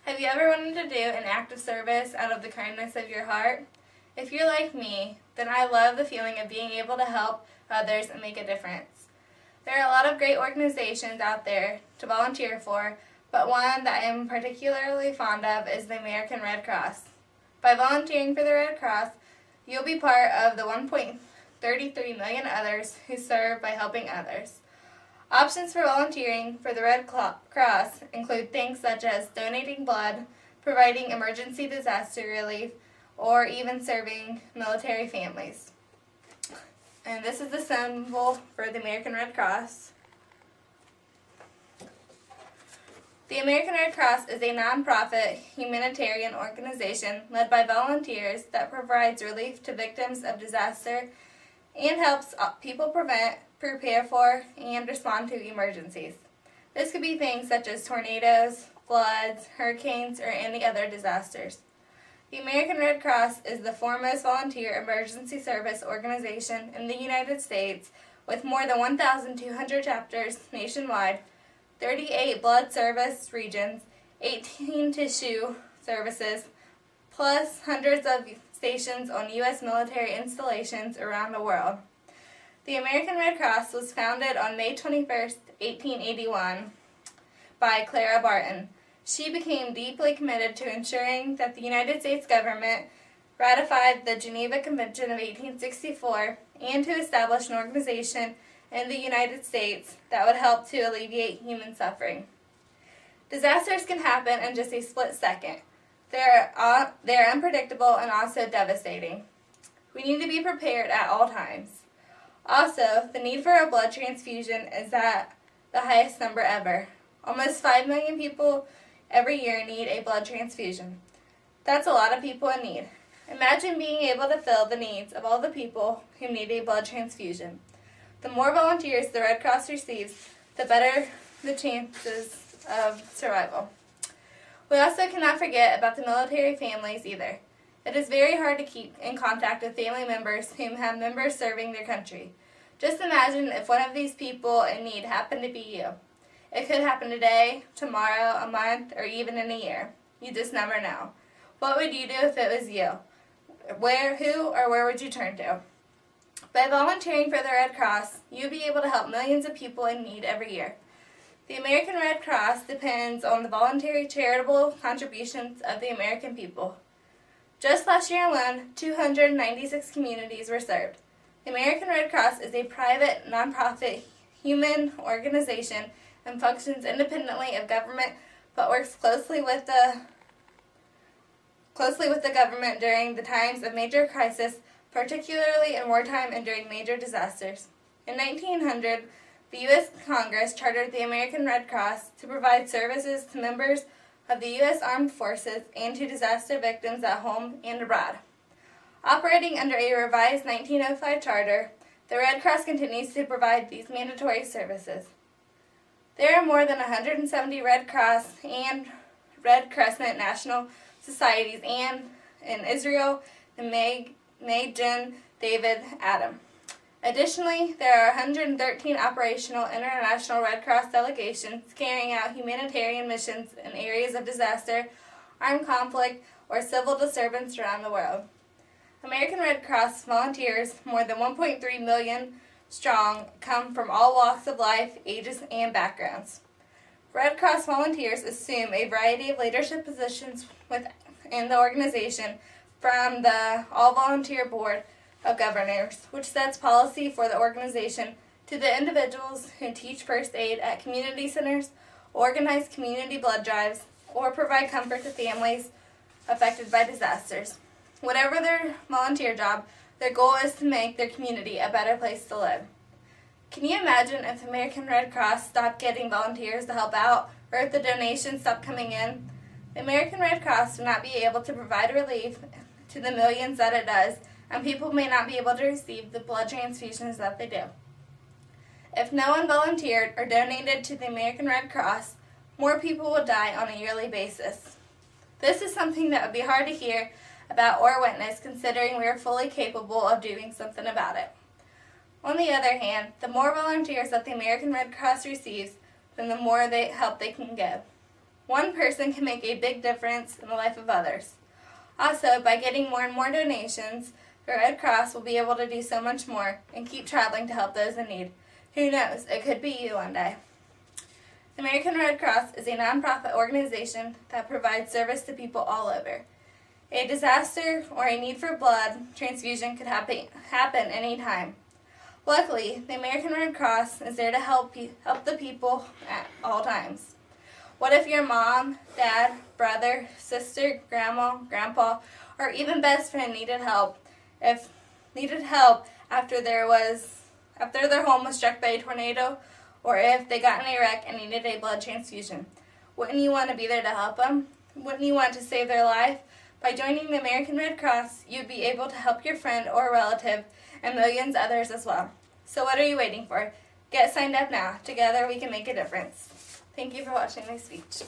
Have you ever wanted to do an act of service out of the kindness of your heart? If you're like me, then I love the feeling of being able to help others and make a difference. There are a lot of great organizations out there to volunteer for, but one that I am particularly fond of is the American Red Cross. By volunteering for the Red Cross, you'll be part of the 1.33 million others who serve by helping others. Options for volunteering for the Red Cross include things such as donating blood, providing emergency disaster relief, or even serving military families. And this is the symbol for the American Red Cross. The American Red Cross is a non-profit humanitarian organization led by volunteers that provides relief to victims of disaster and helps people prepare for, and respond to emergencies. This could be things such as tornadoes, floods, hurricanes, or any other disasters. The American Red Cross is the foremost volunteer emergency service organization in the United States with more than 1,200 chapters nationwide, 38 blood service regions, 18 tissue services, plus hundreds of stations on U.S. military installations around the world. The American Red Cross was founded on May 21, 1881, by Clara Barton. She became deeply committed to ensuring that the United States government ratified the Geneva Convention of 1864 and to establish an organization in the United States that would help to alleviate human suffering. Disasters can happen in just a split second. They're unpredictable and also devastating. We need to be prepared at all times. Also, the need for a blood transfusion is at the highest number ever. Almost 5 million people every year need a blood transfusion. That's a lot of people in need. Imagine being able to fill the needs of all the people who need a blood transfusion. The more volunteers the Red Cross receives, the better the chances of survival. We also cannot forget about the military families either. It is very hard to keep in contact with family members who have members serving their country. Just imagine if one of these people in need happened to be you. It could happen today, tomorrow, a month, or even in a year. You just never know. What would you do if it was you? Where would you turn to? By volunteering for the Red Cross, you'll be able to help millions of people in need every year. The American Red Cross depends on the voluntary charitable contributions of the American people. Just last year alone, 296 communities were served. The American Red Cross is a private, nonprofit, human organization and functions independently of government, but works closely with the government during the times of major crisis, particularly in wartime and during major disasters. In 1900, the U.S. Congress chartered the American Red Cross to provide services to members of the U.S. Armed Forces and to disaster victims at home and abroad. Operating under a revised 1905 charter, the Red Cross continues to provide these mandatory services. There are more than 170 Red Cross and Red Crescent national societies and in Israel, the Magen David Adam. Additionally, there are 113 operational international Red Cross delegations carrying out humanitarian missions in areas of disaster, armed conflict, or civil disturbance around the world. American Red Cross volunteers, more than 1.3 million strong, come from all walks of life, ages, and backgrounds. Red Cross volunteers assume a variety of leadership positions within the organization, from the all-volunteer board of governors, which sets policy for the organization, to the individuals who teach first aid at community centers, organize community blood drives, or provide comfort to families affected by disasters. Whatever their volunteer job, their goal is to make their community a better place to live. Can you imagine if the American Red Cross stopped getting volunteers to help out, or if the donations stopped coming in? The American Red Cross would not be able to provide relief to the millions that it does, and people may not be able to receive the blood transfusions that they do. If no one volunteered or donated to the American Red Cross, more people would die on a yearly basis. This is something that would be hard to hear about or witness, considering we are fully capable of doing something about it. On the other hand, the more volunteers that the American Red Cross receives, then the more help they can give. One person can make a big difference in the life of others. Also, by getting more and more donations, the Red Cross will be able to do so much more and keep traveling to help those in need. Who knows, it could be you one day. The American Red Cross is a nonprofit organization that provides service to people all over. A disaster or a need for blood transfusion could happen anytime. Luckily, the American Red Cross is there to help the people at all times. What if your mom, dad, brother, sister, grandma, grandpa, or even best friend needed help? After their home was struck by a tornado, or if they got in a wreck and needed a blood transfusion. Wouldn't you want to be there to help them? Wouldn't you want to save their life? By joining the American Red Cross, you'd be able to help your friend or relative and millions others as well. So what are you waiting for? Get signed up now. Together we can make a difference. Thank you for watching my speech.